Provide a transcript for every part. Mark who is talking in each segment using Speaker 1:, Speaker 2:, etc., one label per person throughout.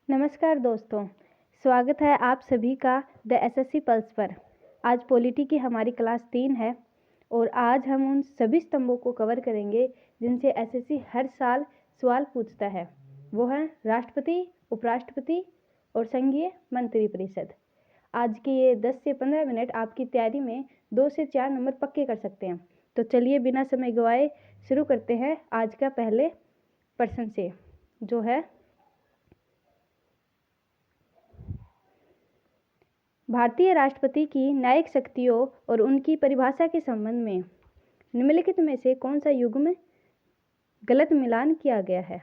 Speaker 1: नमस्कार दोस्तों, स्वागत है आप सभी का द एसएससी पल्स पर। आज पॉलिटी की हमारी क्लास 3 है और आज हम उन सभी स्तंभों को कवर करेंगे जिनसे एसएससी हर साल सवाल पूछता है। वो हैं राष्ट्रपति, उपराष्ट्रपति और संघीय मंत्री परिषद। आज के ये 10 से 15 मिनट आपकी तैयारी में 2 से 4 नंबर पक्के कर सकते हैं। तो चलिए बिना समय गवाए शुरू करते हैं आज का पहले प्रश्न से, जो है भारतीय राष्ट्रपति की न्यायिक शक्तियों और उनकी परिभाषा के संबंध में निम्नलिखित में से कौन सा युग्म गलत मिलान किया गया है।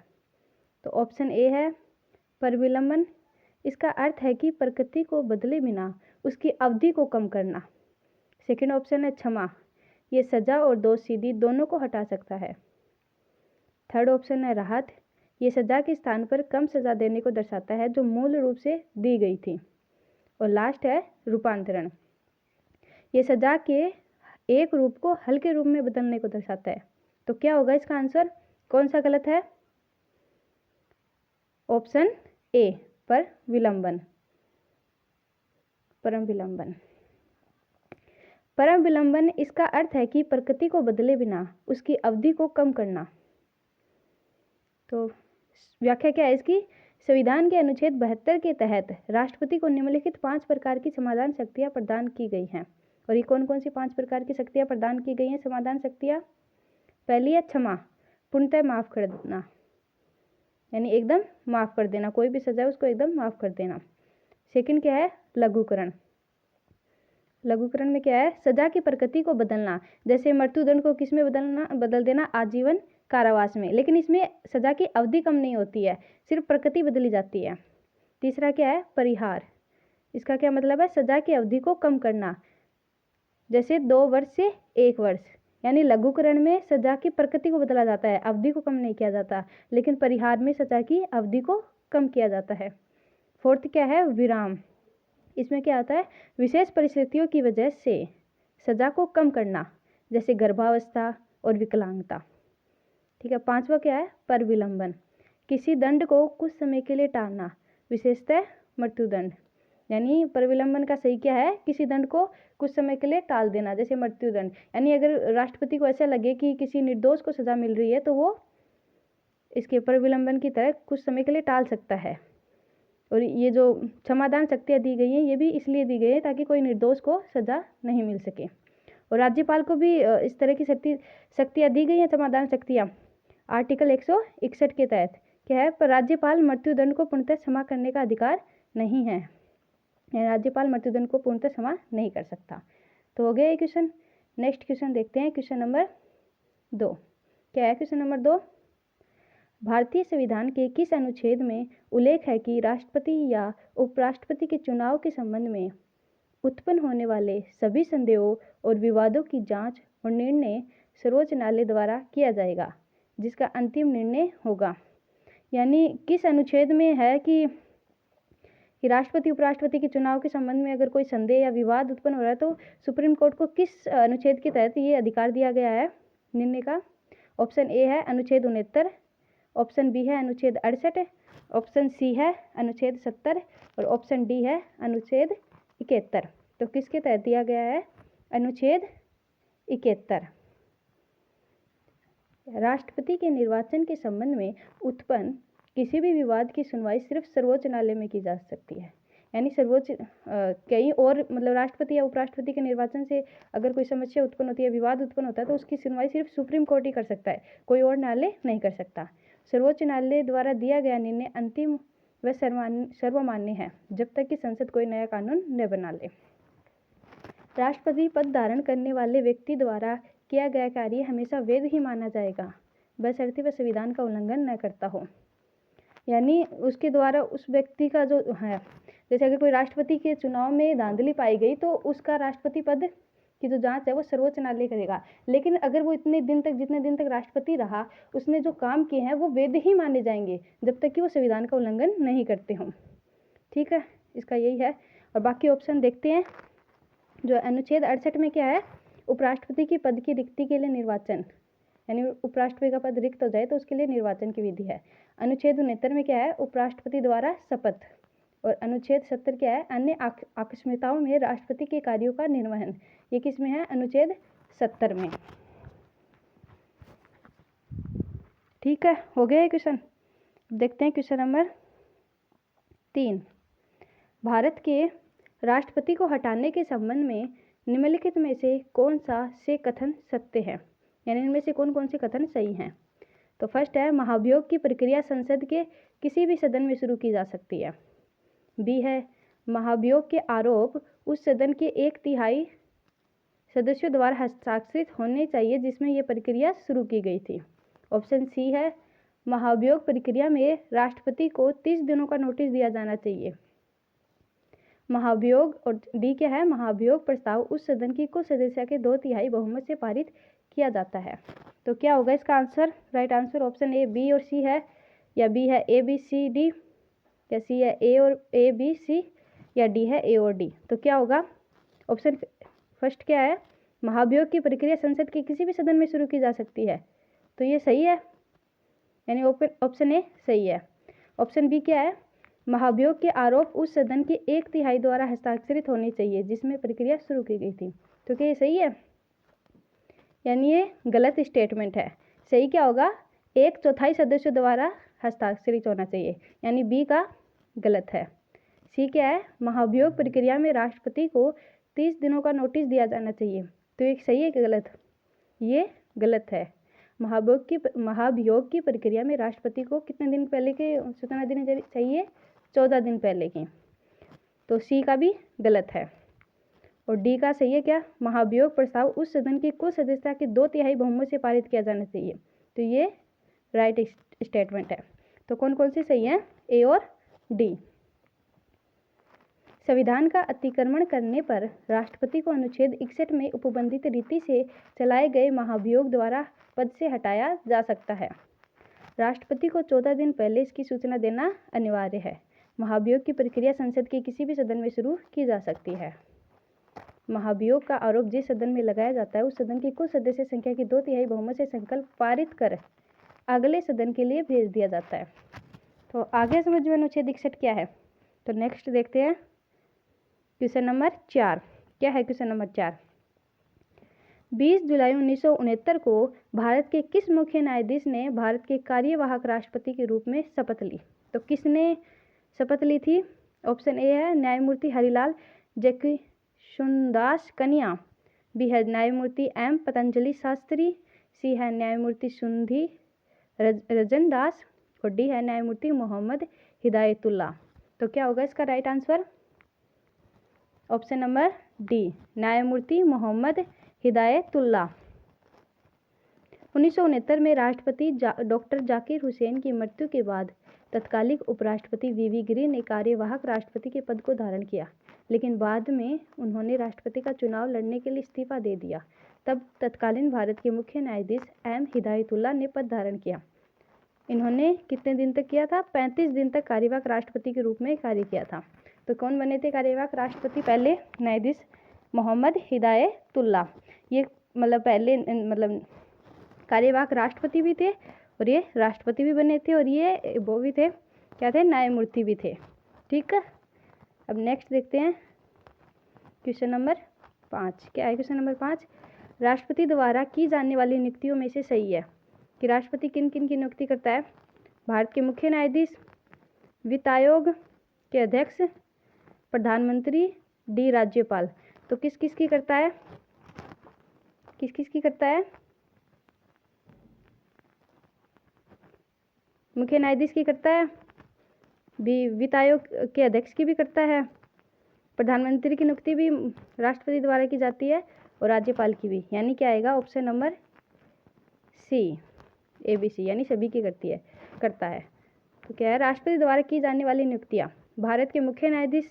Speaker 1: तो ऑप्शन ए है परविलंबन। इसका अर्थ है कि प्रकृति को बदले बिना उसकी अवधि को कम करना। सेकंड ऑप्शन है क्षमा। ये सजा और दोषसिद्धि दोनों को हटा सकता है। थर्ड ऑप्शन है राहत। ये सजा के स्थान पर कम सजा देने को दर्शाता है जो मूल रूप से दी गई थी। और लास्ट है रूपांतरण। ये सजा के एक रूप को हल्के रूप में बदलने को दर्शाता है। तो क्या होगा इसका आंसर? कौन सा गलत है? ऑप्शन ए पर विलंबन, परम विलंबन। परम विलंबन इसका अर्थ है कि प्रकृति को बदले बिना उसकी अवधि को कम करना। तो व्याख्या क्या है इसकी? संविधान के अनुच्छेद 72 के तहत राष्ट्रपति को निम्नलिखित 5 प्रकार की समाधान शक्तियां प्रदान की गई हैं। और ये कौन कौन सी 5 प्रकार की शक्तियां प्रदान की गई हैं? समाधान शक्तियां। पहली है क्षमा, पूर्णतः माफ कर देना, यानी एकदम माफ कर देना, कोई भी सजा है उसको एकदम माफ कर देना। सेकंड क्या है? लघुकरण। लघुकरण में क्या है? सजा की प्रकृति को बदलना। जैसे मृत्युदंड को किस में बदल देना? आजीवन कारावास में। लेकिन इसमें सजा की अवधि कम नहीं होती है, सिर्फ प्रकृति बदली जाती है। तीसरा क्या है? परिहार। इसका क्या मतलब है? सजा की अवधि को कम करना, जैसे 2 वर्ष से 1 वर्ष। यानी लघुकरण में सजा की प्रकृति को बदला जाता है, अवधि को कम नहीं किया जाता। लेकिन परिहार में सजा की अवधि को कम किया जाता है। फोर्थ क्या है? विराम। इसमें क्या आता है? विशेष परिस्थितियों की वजह से सजा को कम करना, जैसे गर्भावस्था और विकलांगता। ठीक है। पांचवा क्या है? पर विलंबन। किसी दंड को कुछ समय के लिए टालना, विशेषतः मृत्युदंड। यानी पर विलंबन का सही क्या है? किसी दंड को कुछ समय के लिए टाल देना, जैसे मृत्युदंड। यानी अगर राष्ट्रपति को ऐसा लगे कि किसी निर्दोष को सजा मिल रही है तो वो इसके पर विलंबन की तरह कुछ समय के लिए टाल सकता है। और ये जो क्षमादान शक्तियाँ दी गई हैं ये भी इसलिए दी गई है ताकि कोई निर्दोष को सजा नहीं मिल सके। और राज्यपाल को भी इस तरह की शक्तियाँ दी गई हैं, क्षमादान शक्तियाँ। आर्टिकल 161 के तहत क्या है? पर राज्यपाल मृत्युदंड को पूर्णतः क्षमा करने का अधिकार नहीं है। राज्यपाल मृत्युदंड को पूर्णतः क्षमा नहीं कर सकता। तो हो गया ये क्वेश्चन। नेक्स्ट क्वेश्चन देखते हैं, क्वेश्चन नंबर 2। क्या है क्वेश्चन नंबर 2? भारतीय संविधान के किस अनुच्छेद में उल्लेख है कि राष्ट्रपति या उपराष्ट्रपति के चुनाव के संबंध में उत्पन्न होने वाले सभी संदेहों और विवादों की जांच और निर्णय सर्वोच्च न्यायालय द्वारा किया जाएगा, जिसका अंतिम निर्णय होगा। यानी किस अनुच्छेद में है कि राष्ट्रपति उपराष्ट्रपति के चुनाव के संबंध में अगर कोई संदेह या विवाद उत्पन्न हो रहा है तो सुप्रीम कोर्ट को किस अनुच्छेद के तहत ये अधिकार दिया गया है निर्णय का? ऑप्शन ए है अनुच्छेद 69, ऑप्शन बी है अनुच्छेद 68, ऑप्शन सी है अनुच्छेद 70 और ऑप्शन डी है अनुच्छेद 71। तो किसके तहत दिया गया है? अनुच्छेद 71। राष्ट्रपति के निर्वाचन के संबंध में उत्पन्न किसी भी विवाद की सुनवाई सिर्फ सर्वोच्च न्यायालय में की जा सकती है। यानी सर्वोच्च कई और मतलब राष्ट्रपति या उपराष्ट्रपति के निर्वाचन से अगर कोई समस्या उत्पन्न होती है, विवाद उत्पन्न होता है, तो उसकी सुनवाई सिर्फ सुप्रीम कोर्ट ही कर सकता है, कोई और न्यायालय नहीं कर सकता। सर्वोच्च न्यायालय द्वारा दिया गया निर्णय अंतिम व सर्वमान्य है जब तक कि संसद कोई नया कानून न बना ले। राष्ट्रपति पद धारण करने वाले व्यक्ति द्वारा किया गया कार्य हमेशा वैध ही माना जाएगा, बशर्ते वह संविधान का उल्लंघन न करता हो। यानी उसके द्वारा उस व्यक्ति का जो है, जैसे अगर कोई राष्ट्रपति के चुनाव में धांधली पाई गई तो उसका राष्ट्रपति पद की जो जांच है वो सर्वोच्च न्यायालय करेगा। लेकिन अगर वो जितने दिन तक राष्ट्रपति रहा, उसने जो काम किए हैं वो वैध ही माने जाएंगे जब तक कि वो संविधान का उल्लंघन नहीं करते हों। ठीक है, इसका यही है। और बाकी ऑप्शन देखते हैं। जो अनुच्छेद 68 में क्या है? उपराष्ट्रपति की पद की रिक्ति के लिए निर्वाचन। यानी उपराष्ट्रपति का पद रिक्त हो जाए तो उसके लिए निर्वाचन की विधि है। अनुच्छेद 69 में क्या है, उपराष्ट्रपति द्वारा शपथ। और अनुच्छेद 70 क्या है, अन्य आकस्मिकताओं में राष्ट्रपति के कार्यों का निर्वहन। ये किस में है, अनुच्छेद 70 में। ठीक है, हो गया ये क्वेश्चन। देखते हैं क्वेश्चन नंबर 3। भारत के राष्ट्रपति को हटाने के संबंध में निम्नलिखित में से कौन सा से कथन सत्य है, यानी इनमें से कौन कौन से कथन सही हैं। तो फर्स्ट है, महाभियोग की प्रक्रिया संसद के किसी भी सदन में शुरू की जा सकती है। बी है, महाभियोग के आरोप उस सदन के 1/3 सदस्यों द्वारा हस्ताक्षरित होने चाहिए जिसमें यह प्रक्रिया शुरू की गई थी। ऑप्शन सी है, महाभियोग प्रक्रिया में राष्ट्रपति को 30 दिनों का नोटिस दिया जाना चाहिए। महाभियोग, और डी क्या है, महाभियोग प्रस्ताव उस सदन की कुल सदस्यता के 2/3 बहुमत से पारित किया जाता है। तो क्या होगा इसका answer, right answer option A, B और सी है, या बी है ए बी सी डी, या सी है ए और ए बी सी, या डी है ए और डी। तो क्या होगा, ऑप्शन फर्स्ट क्या है, महाभियोग की प्रक्रिया संसद के किसी भी सदन में शुरू की जा सकती है। तो ये सही है, यानी ऑप्शन ए सही है। ऑप्शन बी क्या है, महाभियोग के आरोप उस सदन के 1/3 द्वारा हस्ताक्षरित होने चाहिए जिसमें प्रक्रिया शुरू की गई थी। तो क्या ये सही है, यानी ये गलत स्टेटमेंट है। सही क्या होगा, 1/4 सदस्यों द्वारा हस्ताक्षरित होना चाहिए, यानी बी का गलत है। सी क्या है, महाभियोग प्रक्रिया में राष्ट्रपति को 30 दिनों का नोटिस दिया जाना चाहिए। तो ये सही है कि गलत, ये गलत है। महाभियोग की प्रक्रिया में राष्ट्रपति को कितने दिन पहले के सूचना देनी चाहिए, 14 दिन पहले की। तो सी का भी गलत है। और डी का सही है क्या, महाभियोग प्रस्ताव उस सदन की कुल सदस्यता के 2/3 बहुमत से पारित किया जाना चाहिए। तो ये राइट स्टेटमेंट है। तो कौन कौन से सही है, ए और डी। संविधान का अतिक्रमण करने पर राष्ट्रपति को अनुच्छेद 61 में उपबंधित रीति से चलाए गए महाभियोग द्वारा पद से हटाया जा सकता है। राष्ट्रपति को 14 दिन पहले इसकी सूचना देना अनिवार्य है। महाभियोग की प्रक्रिया संसद के किसी भी सदन में शुरू की जा सकती है। महाभियोग का आरोप जिस सदन में लगाया जाता है उस सदन की कुल सदस्य संख्या की 2/3 बहुमत से संकल्प पारित कर अगले सदन के लिए भेज दिया जाता है। तो आगे समझ में अनुच्छेद 61 क्या है। तो नेक्स्ट देखते हैं क्वेश्चन नंबर 4। क्या है क्वेश्चन नंबर 4, 20 जुलाई 1969 को भारत के किस मुख्य न्यायाधीश ने भारत के कार्यवाहक राष्ट्रपति के रूप में शपथ ली। तो किसने शपथ ली थी। ऑप्शन ए है न्यायमूर्ति हरिलाल जगीशुनदास कन्या, बी है न्यायमूर्ति एम पतंजलि शास्त्री, सी है न्यायमूर्ति सुंधी रजन दास, और डी है न्यायमूर्ति मोहम्मद हिदायतुल्ला। तो क्या होगा इसका right answer, option number D, न्यायमूर्ति मोहम्मद हिदायतुल्ला। 1969 में राष्ट्रपति डॉक्टर जाकिर हुसैन की मृत्यु के बाद तत्कालिक उपराष्ट्रपति वीवी गिरी ने कार्यवाहक राष्ट्रपति के पद को धारण किया, लेकिन बाद में उन्होंने राष्ट्रपति का चुनाव लड़ने के लिए इस्तीफा दे दिया। तब तत्कालीन भारत के मुख्य न्यायाधीश एम हिदायतुल्ला ने पद धारण किया। इन्होंने कितने दिन तक किया था, 35 दिन तक कार्यवाहक राष्ट्रपति के रूप में कार्य किया था। तो कौन बने थे कार्यवाहक राष्ट्रपति, पहले न्यायाधीश मोहम्मद हिदायतुल्ला। ये मतलब पहले मतलब कार्यवाहक राष्ट्रपति भी थे और ये राष्ट्रपति भी बने थे, और ये वो भी थे, क्या थे, न्यायमूर्ति भी थे। ठीक है, अब नेक्स्ट देखते हैं क्वेश्चन नंबर 5। क्या है क्वेश्चन नंबर 5, राष्ट्रपति द्वारा की जाने वाली नियुक्तियों में से सही है कि राष्ट्रपति किन किन की नियुक्ति करता है। भारत के मुख्य न्यायाधीश, वित्त आयोग के अध्यक्ष, प्रधानमंत्री, डी राज्यपाल। तो किस किस की करता है, किस किस की करता है, मुख्य न्यायाधीश की करता है, वित्त आयोग के अध्यक्ष की भी करता है, प्रधानमंत्री की नियुक्ति भी राष्ट्रपति द्वारा की जाती है, और राज्यपाल की भी। यानी क्या आएगा, ऑप्शन नंबर सी, ABC, यानी सभी की करता है। तो क्या है, राष्ट्रपति द्वारा की जाने वाली नियुक्तियां, भारत के मुख्य न्यायाधीश,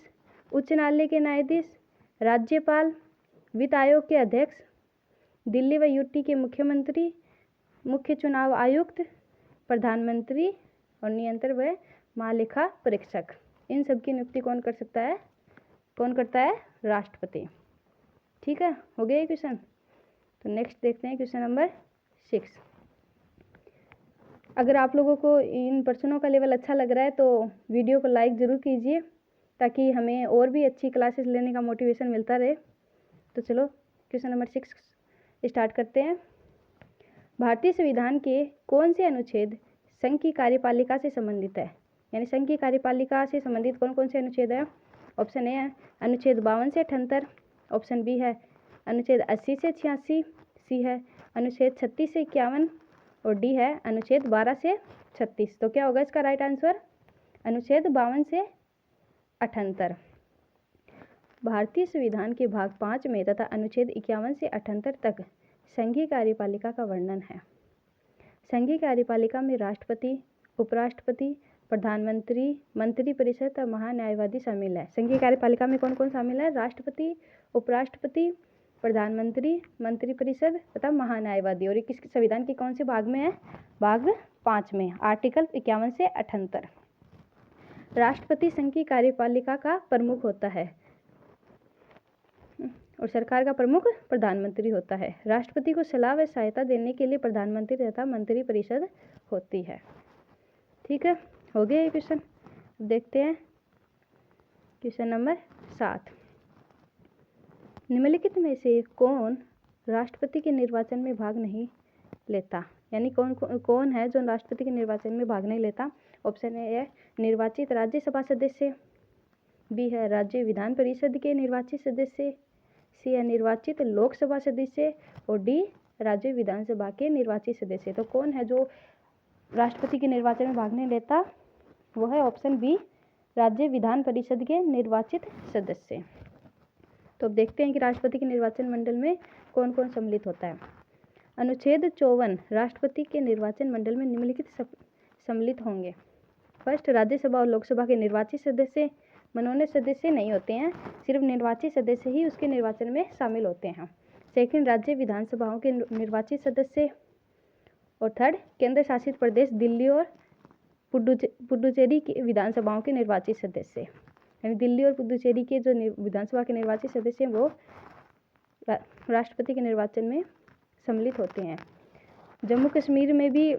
Speaker 1: उच्च न्यायालय के न्यायाधीश, राज्यपाल, वित्त आयोग के अध्यक्ष, दिल्ली व यूटी के मुख्यमंत्री, मुख्य चुनाव आयुक्त, प्रधानमंत्री, और नियंत्रक व महालेखा परीक्षक। इन सब की नियुक्ति कौन कर सकता है, कौन करता है, राष्ट्रपति। ठीक है, हो गया ये क्वेश्चन। तो नेक्स्ट देखते हैं क्वेश्चन नंबर 6। अगर आप लोगों को इन प्रश्नों का लेवल अच्छा लग रहा है तो वीडियो को लाइक ज़रूर कीजिए, ताकि हमें और भी अच्छी क्लासेस लेने का मोटिवेशन मिलता रहे। तो चलो क्वेश्चन नंबर 6 स्टार्ट करते हैं। भारतीय संविधान के कौन से अनुच्छेद संघ की कार्यपालिका से संबंधित है? यानी संघ की कार्यपालिका से संबंधित कौन कौन से अनुच्छेद है? ऑप्शन ए है अनुच्छेद 52 से 78, ऑप्शन बी है अनुच्छेद 80 से 86, सी है अनुच्छेद 36 से 51 और डी है अनुच्छेद 12 से 36। तो क्या होगा इसका राइट आंसर? अनुच्छेद 52 से 78। भारतीय संविधान के भाग 5 में तथा अनुच्छेद 51 से 78 तक संघीय कार्यपालिका का वर्णन है। संघीय कार्यपालिका में राष्ट्रपति, उपराष्ट्रपति, प्रधानमंत्री, मंत्रिपरिषद और महान्यायवादी शामिल है। संघीय कार्यपालिका में कौन कौन शामिल है? राष्ट्रपति, उपराष्ट्रपति, प्रधानमंत्री, मंत्रिपरिषद तथा महान्यायवादी। और ये किस संविधान के कौन से भाग में है? भाग 5 में, आर्टिकल 51 से 78। राष्ट्रपति संघ की कार्यपालिका का प्रमुख होता है और सरकार का प्रमुख प्रधानमंत्री होता है। राष्ट्रपति को सलाह व सहायता देने के लिए प्रधानमंत्री तथा मंत्रिपरिषद होती है। ठीक है, हो गया ये क्वेश्चन। देखते हैं क्वेश्चन नंबर 7। निम्नलिखित में से कौन राष्ट्रपति के निर्वाचन में भाग नहीं लेता? यानी कौन है जो राष्ट्रपति के निर्वाचन में भाग नहीं लेता? ऑप्शन ए है निर्वाचित राज्यसभा सदस्य, बी है राज्य विधान परिषद के निर्वाचित सदस्य, सी है निर्वाचित लोकसभा सदस्य और डी राज्य विधानसभा के निर्वाचित सदस्य। तो कौन है जो राष्ट्रपति के निर्वाचन में भाग नहीं लेता? वो है ऑप्शन बी राज्य विधान परिषद के निर्वाचित सदस्य। तो अब देखते हैं कि राष्ट्रपति के निर्वाचन मंडल में कौन कौन सम्मिलित होता है। अनुच्छेद 54 राष्ट्रपति के निर्वाचन मंडल में निम्नलिखित सम्मिलित होंगे। फर्स्ट, राज्यसभा और लोकसभा के निर्वाचित सदस्य मनोनीत सदस्य नहीं होते हैं, सिर्फ निर्वाचित सदस्य ही उसके निर्वाचन में शामिल होते हैं। सेकंड, राज्य विधानसभाओं के निर्वाचित सदस्य। और थर्ड, केंद्र शासित प्रदेश दिल्ली और पुडुचेरी की विधानसभाओं के निर्वाचित सदस्य। यानी दिल्ली और पुडुचेरी के जो विधानसभा के निर्वाचित सदस्य हैं वो राष्ट्रपति के निर्वाचन में सम्मिलित होते हैं। जम्मू कश्मीर में भी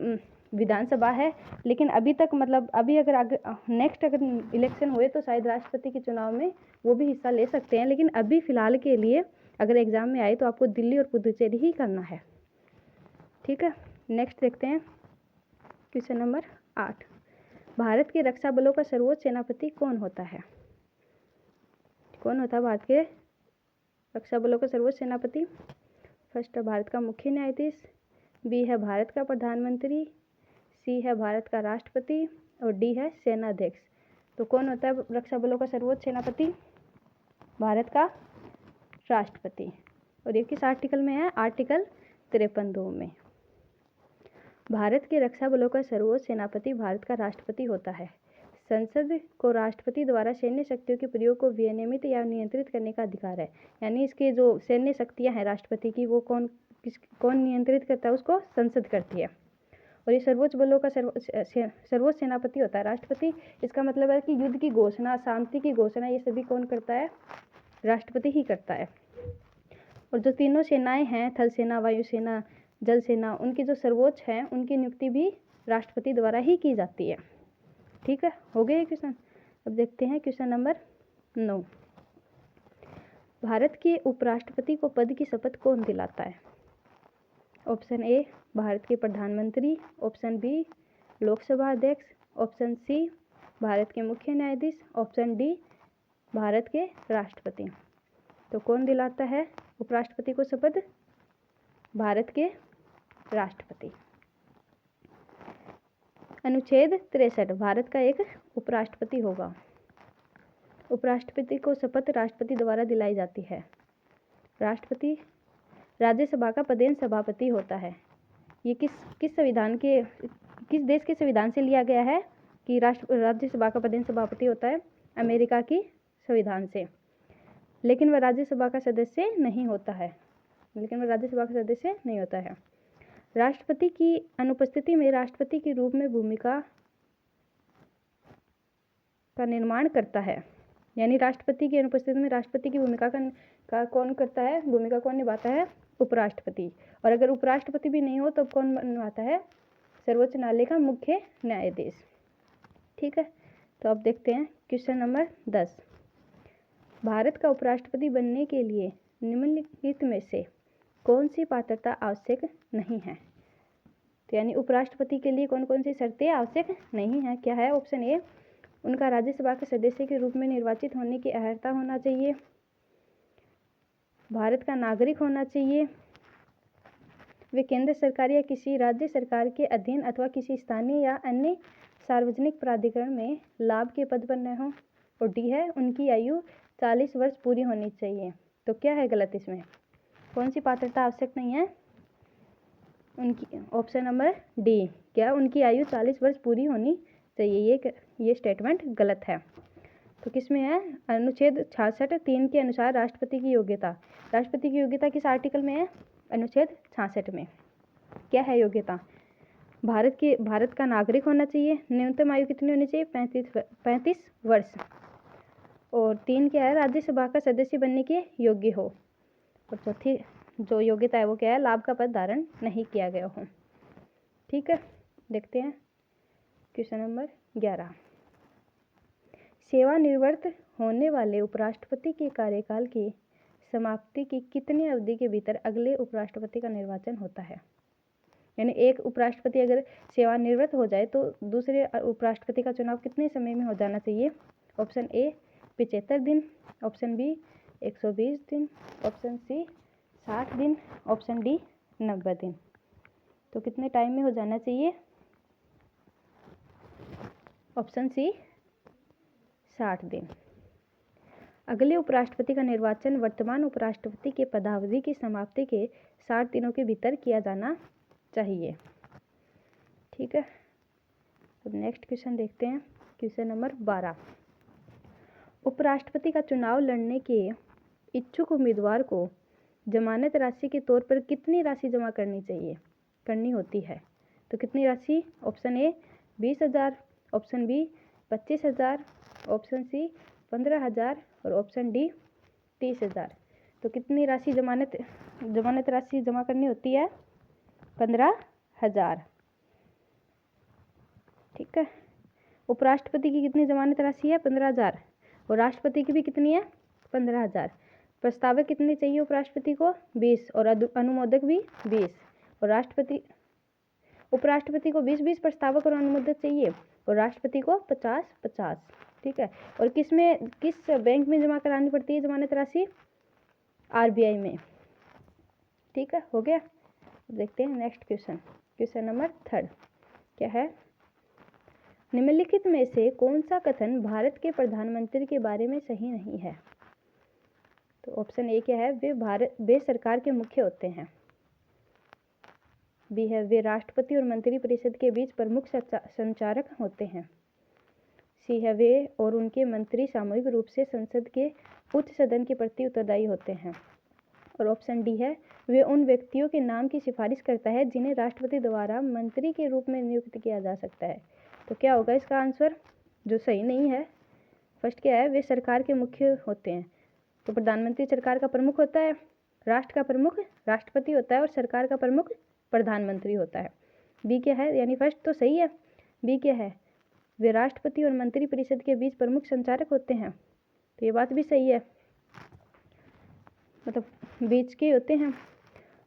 Speaker 1: विधानसभा है, लेकिन अभी तक मतलब अभी अगर नेक्स्ट अगर इलेक्शन हुए तो शायद राष्ट्रपति के चुनाव में वो भी हिस्सा ले सकते हैं, लेकिन अभी फिलहाल के लिए अगर एग्जाम में आए तो आपको दिल्ली और पुडुचेरी ही करना है। ठीक है, नेक्स्ट देखते हैं क्वेश्चन नंबर 8। भारत के रक्षा बलों का सर्वोच्च सेनापति कौन होता है? कौन होता है भारत के रक्षा बलों का सर्वोच्च सेनापति? फर्स्ट है भारत का मुख्य न्यायाधीश, बी है भारत का प्रधानमंत्री, सी है भारत का राष्ट्रपति और डी है सेनाध्यक्ष। तो कौन होता है रक्षा बलों का सर्वोच्च सेनापति? भारत का राष्ट्रपति। और ये किस आर्टिकल में है? आर्टिकल 53(2) में। भारत के रक्षा बलों का सर्वोच्च सेनापति भारत का राष्ट्रपति होता है। संसद को राष्ट्रपति द्वारा सैन्य शक्तियों के प्रयोग को विनियमित या नियंत्रित करने का अधिकार है। यानी इसके जो सैन्य शक्तियां हैं राष्ट्रपति की, वो कौन नियंत्रित करता है? उसको संसद करती है। और ये सर्वोच्च बलों का सर्वोच्च सेनापति होता है राष्ट्रपति। इसका मतलब है कि युद्ध की घोषणा, शांति की घोषणा, ये सभी कौन करता है? राष्ट्रपति ही करता है। और जो तीनों सेनाएं हैं, थल सेना, वायुसेना, जल सेना, उनकी जो सर्वोच्च हैं उनकी नियुक्ति भी राष्ट्रपति द्वारा ही की जाती है। ठीक है, हो गए क्वेश्चन। अब देखते हैं क्वेश्चन नंबर 9। भारत के उपराष्ट्रपति को पद की शपथ कौन दिलाता है? ऑप्शन ए भारत के प्रधानमंत्री, ऑप्शन बी लोकसभा अध्यक्ष, ऑप्शन सी भारत के मुख्य न्यायाधीश, ऑप्शन डी भारत के राष्ट्रपति। तो कौन दिलाता है उपराष्ट्रपति को शपथ? भारत के राष्ट्रपति। अनुच्छेद 63 भारत का एक उपराष्ट्रपति होगा। उपराष्ट्रपति को शपथ राष्ट्रपति द्वारा दिलाई जाती है। राष्ट्रपति राज्यसभा का पदेन सभापति होता है। ये किस संविधान के, किस देश के संविधान से लिया गया है कि राज्यसभा का पदेन सभापति होता है? अमेरिका की संविधान से। लेकिन वह राज्यसभा का सदस्य नहीं होता है। राष्ट्रपति की अनुपस्थिति में राष्ट्रपति के रूप में भूमिका का निर्माण करता है। यानी राष्ट्रपति की अनुपस्थिति में राष्ट्रपति की भूमिका का कौन करता है? भूमिका कौन निभाता है? उपराष्ट्रपति। और अगर उपराष्ट्रपति भी नहीं हो तब कौन निभाता है? सर्वोच्च न्यायालय का मुख्य न्यायाधीश। ठीक है, तो अब देखते हैं क्वेश्चन नंबर 10। भारत का उपराष्ट्रपति बनने के लिए निम्नलिखित में से कौन सी पात्रता आवश्यक नहीं है? तो यानी उपराष्ट्रपति के लिए कौन कौन सी शर्तें आवश्यक नहीं है? क्या है? ऑप्शन ए, उनका राज्यसभा के सदस्य के रूप में निर्वाचित होने की अर्हता होना चाहिए, भारत का नागरिक होना चाहिए, वे केंद्र सरकार या किसी राज्य सरकार के अधीन अथवा किसी स्थानीय या अन्य सार्वजनिक प्राधिकरण में लाभ के पद पर न हो, और डी है, उनकी आयु 40 वर्ष पूरी होनी चाहिए। तो क्या है गलत इसमें? कौन सी पात्रता आवश्यक नहीं है? उनकी, ऑप्शन नंबर डी, क्या उनकी आयु 40 वर्ष पूरी होनी चाहिए, ये स्टेटमेंट गलत है। तो किस में है? अनुच्छेद 66(3) के अनुसार राष्ट्रपति की योग्यता। राष्ट्रपति की योग्यता किस आर्टिकल में है? अनुच्छेद 66 में। क्या है योग्यता? भारत का नागरिक होना चाहिए, न्यूनतम आयु कितनी होनी चाहिए? 35 वर्ष, और 3 क्या है? राज्यसभा का सदस्य बनने के योग्य हो, और चौथी जो योग्यता है वो क्या है? लाभ का पद धारण नहीं किया गया हो। ठीक है, देखते हैं क्वेश्चन नंबर 11। सेवानिवृत्त होने वाले उपराष्ट्रपति के कार्यकाल की समाप्ति की कितनी अवधि के भीतर अगले उपराष्ट्रपति का निर्वाचन होता है? यानी एक उपराष्ट्रपति अगर सेवानिवृत्त हो जाए तो दूसरे उपराष्ट्रपति का चुनाव कितने समय में हो जाना चाहिए? ऑप्शन ए 75 दिन, ऑप्शन बी 120 दिन, ऑप्शन सी 60 दिन, ऑप्शन डी 90 दिन। तो कितने टाइम में हो जाना चाहिए? ऑप्शन सी 60 दिन। अगले उपराष्ट्रपति का निर्वाचन वर्तमान उपराष्ट्रपति के पदावधि की समाप्ति के 60 दिनों के भीतर किया जाना चाहिए। ठीक है, अब नेक्स्ट क्वेश्चन देखते हैं, क्वेश्चन नंबर 12। उपराष्ट्रपति का चुनाव लड़ने के इच्छुक उम्मीदवार को जमानत राशि के तौर पर कितनी राशि जमा करनी होती है? तो कितनी राशि? Option A 20,000, option B 25,000, option C 15,000 और ऑप्शन डी 30,000। तो कितनी राशि जमानत राशि जमा करनी होती है? 15,000। ठीक है, उपराष्ट्रपति की कितनी जमानत राशि है? 15,000, और राष्ट्रपति की भी कितनी है? 15,000। प्रस्तावक कितने चाहिए उपराष्ट्रपति को? 20, और अनुमोदक भी 20, और उपराष्ट्रपति को 20-20 प्रस्तावक और अनुमोदक चाहिए, और राष्ट्रपति को 50-50। ठीक है, और किस बैंक में जमा करानी पड़ती है जमानत राशि? आरबीआई में। ठीक है, हो गया। देखते हैं नेक्स्ट क्वेश्चन, क्वेश्चन नंबर 3। क्या है? निम्नलिखित में से कौन सा कथन भारत के प्रधानमंत्री के बारे में सही नहीं है? तो ऑप्शन ए क्या है? वे सरकार के मुख्य होते हैं, बी है वे राष्ट्रपति और मंत्रिपरिषद के बीच प्रमुख संचारक होते हैं, सी है वे और उनके मंत्री सामूहिक रूप से संसद के उच्च सदन के प्रति उत्तरदायी होते हैं, और ऑप्शन डी है वे उन व्यक्तियों के नाम की सिफारिश करता है जिन्हें राष्ट्रपति द्वारा मंत्री के रूप में नियुक्त किया जा सकता है। तो क्या होगा इसका आंसर जो सही नहीं है? फर्स्ट क्या है? वे सरकार के मुख्य होते हैं, तो प्रधानमंत्री सरकार का प्रमुख होता है, राष्ट्र का प्रमुख राष्ट्रपति होता है, और सरकार का प्रमुख प्रधानमंत्री होता है। बी क्या है? यानी फर्स्ट तो सही है। बी क्या है? वे राष्ट्रपति और मंत्री परिषद के बीच प्रमुख संचारक होते हैं, तो ये बात भी सही है, मतलब बीच के होते हैं।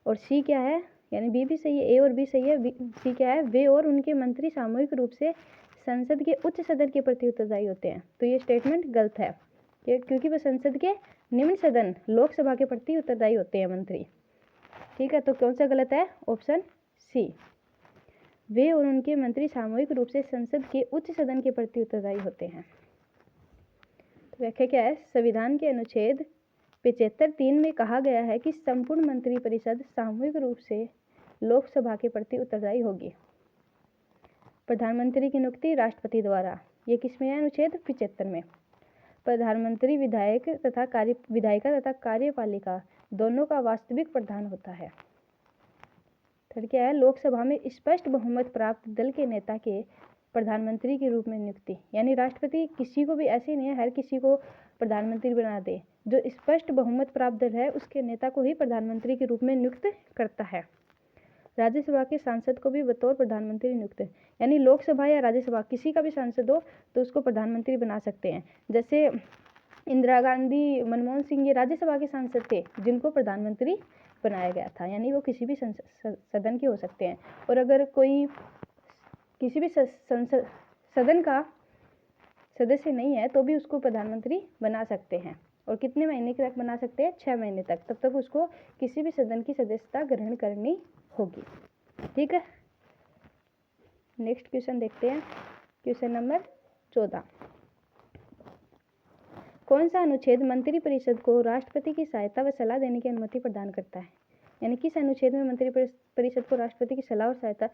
Speaker 1: और सी क्या है? यानी बी भी सही है, ए और बी सही है। सी क्या है? वे और उनके मंत्री सामूहिक रूप से संसद के उच्च सदन के प्रति उत्तरदायी होते हैं। तो ये स्टेटमेंट गलत है, क्योंकि वे संसद के निम्न सदन लोकसभा के प्रति उत्तरदायी होते हैं मंत्री। ठीक है, तो कौन सा गलत है? ऑप्शन सी, वे और उनके मंत्री सामूहिक रूप से संसद के उच्च सदन के प्रति उत्तरदायी होते हैं। तो व्याख्या क्या है? संविधान के अनुच्छेद 75(3) में कहा गया है कि संपूर्ण मंत्रिपरिषद सामूहिक रूप से लोकसभा के प्रति उत्तरदायी होगी। प्रधानमंत्री की नियुक्ति राष्ट्रपति द्वारा, ये किसमें है? अनुच्छेद 75 में। प्रधानमंत्री विधायिका तथा कार्यपालिका दोनों का वास्तविक प्रधान होता है। थर्ड क्या है? लोकसभा में स्पष्ट बहुमत प्राप्त दल के नेता के प्रधानमंत्री के रूप में नियुक्ति, यानी राष्ट्रपति किसी को भी ऐसे नहीं है हर किसी को प्रधानमंत्री बना दे, जो स्पष्ट बहुमत प्राप्त दल है उसके नेता को ही प्रधानमंत्री के रूप में नियुक्त करता है। राज्यसभा के सांसद को भी बतौर प्रधानमंत्री नियुक्त, यानी लोकसभा या राज्यसभा किसी का भी सांसद हो तो उसको प्रधानमंत्री बना सकते हैं। जैसे इंदिरा गांधी, मनमोहन सिंह, ये राज्यसभा के सांसद थे जिनको प्रधानमंत्री बनाया गया था, यानी वो किसी भी सदन के हो सकते हैं। और अगर कोई किसी भी सदन का सदस्य नहीं है तो भी उसको प्रधानमंत्री बना सकते हैं। और कितने महीने तक बना सकते हैं? 6 महीने तक। तब तक उसको किसी भी सदन की सदस्यता ग्रहण करनी होगी। ठीक है, नेक्स्ट क्वेश्चन देखते हैं। Question number 14। कौन सा अनुच्छेद मंत्रिपरिषद को राष्ट्रपति की सहायता व सलाह देने की अनुमति प्रदान करता है? यानी किस अनुच्छेद में मंत्रिपरिषद को राष्ट्रपति की सलाह और सहायता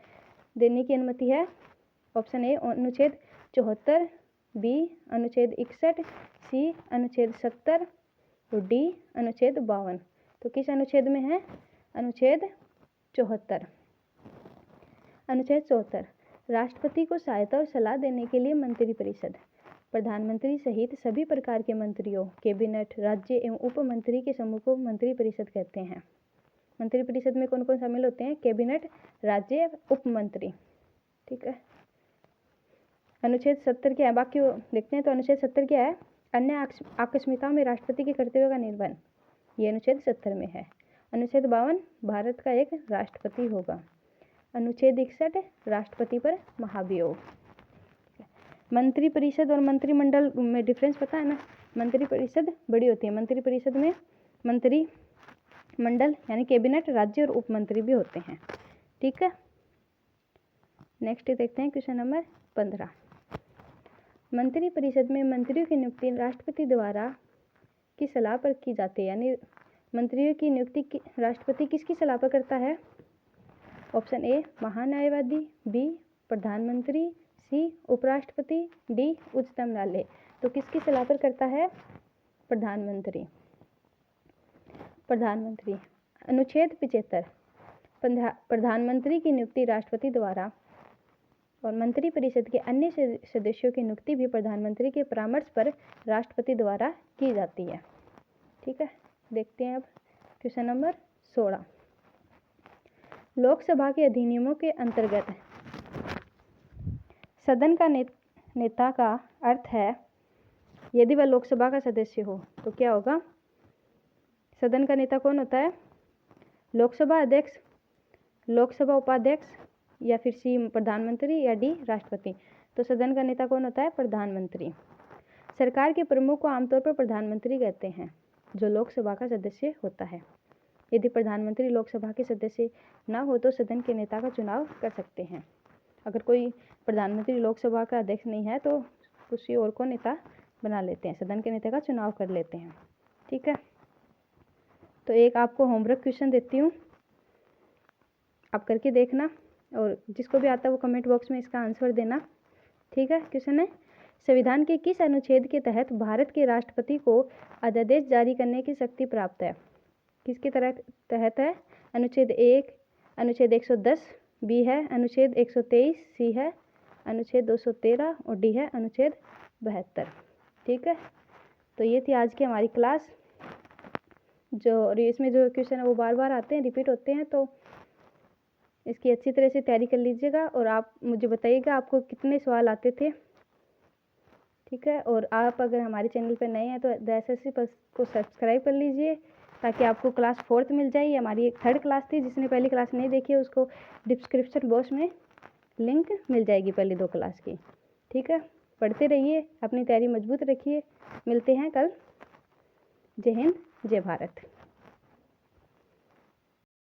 Speaker 1: देने की अनुमति है? ऑप्शन ए अनुच्छेद 74, बी अनुच्छेद 61, सी अनुच्छेद 70 और डी अनुच्छेद 52। तो किस अनुच्छेद में है? अनुच्छेद 74। अनुच्छेद 74, राष्ट्रपति को सहायता और सलाह देने के लिए मंत्रिपरिषद प्रधानमंत्री सहित सभी प्रकार के मंत्रियों, कैबिनेट, राज्य एवं उप मंत्री के समूह को मंत्रिपरिषद कहते हैं। मंत्रिपरिषद में कौन कौन शामिल होते हैं? कैबिनेट, राज्य, उप मंत्री। ठीक है, अनुच्छेद 70 क्या है? बाकी देखते हैं। तो अनुच्छेद 70 क्या है? अन्य आकस्मिकताओं में राष्ट्रपति के कर्तव्यों का निर्वहन, ये अनुच्छेद 70 में है। अनुच्छेद 52, भारत का एक राष्ट्रपति होगा। अनुच्छेद 61, राष्ट्रपति पर महाभियोग। मंत्रिपरिषद और मंत्रिमंडल में डिफरेंस पता है ना? मंत्रिपरिषद बड़ी होती है, मंत्रिपरिषद में मंत्रिमंडल यानी कैबिनेट, राज्य और उप मंत्री भी होते हैं। ठीक है, नेक्स्ट देखते हैं क्वेश्चन नंबर 15। मंत्रिपरिषद में मंत्रियों की नियुक्ति राष्ट्रपति द्वारा की सलाह पर की जाती है, यानी मंत्रियों की नियुक्ति राष्ट्रपति किसकी सलाह पर करता है? ऑप्शन ए महान्यायवादी, बी प्रधानमंत्री, सी उपराष्ट्रपति, डी उच्चतम न्यायालय। तो किसकी सलाह पर करता है? प्रधानमंत्री। प्रधानमंत्री। अनुच्छेद 75, प्रधानमंत्री की नियुक्ति राष्ट्रपति द्वारा और मंत्रिपरिषद के अन्य सदस्यों की नियुक्ति भी प्रधानमंत्री के परामर्श पर राष्ट्रपति द्वारा की जाती है। ठीक है, देखते हैं अब क्वेश्चन नंबर 16। लोकसभा के अधिनियमों के अंतर्गत सदन का नेता का अर्थ है यदि वह लोकसभा का सदस्य हो तो क्या होगा? सदन का नेता कौन होता है? लोकसभा अध्यक्ष, लोकसभा उपाध्यक्ष, या फिर सी प्रधानमंत्री, या डी राष्ट्रपति। तो सदन का नेता कौन होता है? प्रधानमंत्री। सरकार के प्रमुख को आमतौर पर प्रधानमंत्री कहते हैं जो लोकसभा का सदस्य होता है। यदि प्रधानमंत्री लोकसभा के सदस्य ना हो तो सदन के नेता का चुनाव कर सकते हैं। अगर कोई प्रधानमंत्री लोकसभा का अध्यक्ष नहीं है तो किसी और को नेता बना लेते हैं, सदन के नेता का चुनाव कर लेते हैं। ठीक है, तो एक आपको होमवर्क क्वेश्चन देती हूँ, आप करके देखना और जिसको भी आता है वो कमेंट बॉक्स में इसका आंसर देना। ठीक है, क्वेश्चन है संविधान के किस अनुच्छेद के तहत भारत के राष्ट्रपति को अध्यादेश जारी करने की शक्ति प्राप्त है? किसके तहत है? अनुच्छेद 1, अनुच्छेद 110, बी है अनुच्छेद 123, सी है अनुच्छेद 213 और डी है अनुच्छेद 72। ठीक है, तो ये थी आज की हमारी क्लास। जो इसमें जो क्वेश्चन है वो बार बार आते हैं, रिपीट होते हैं, तो इसकी अच्छी तरह से तैयारी कर लीजिएगा और आप मुझे बताइएगा आपको कितने सवाल आते थे। ठीक है, और आप अगर हमारे चैनल पर नए हैं तो DSSC को सब्सक्राइब कर लीजिए ताकि आपको क्लास 4th मिल जाए। ये हमारी एक 3rd क्लास थी, जिसने पहली क्लास नहीं देखी है उसको डिस्क्रिप्शन बॉक्स में लिंक मिल जाएगी पहली 2 क्लास की। ठीक है, पढ़ते रहिए, अपनी तैयारी मजबूत रखिए। मिलते हैं कल। जय हिंद, जय भारत।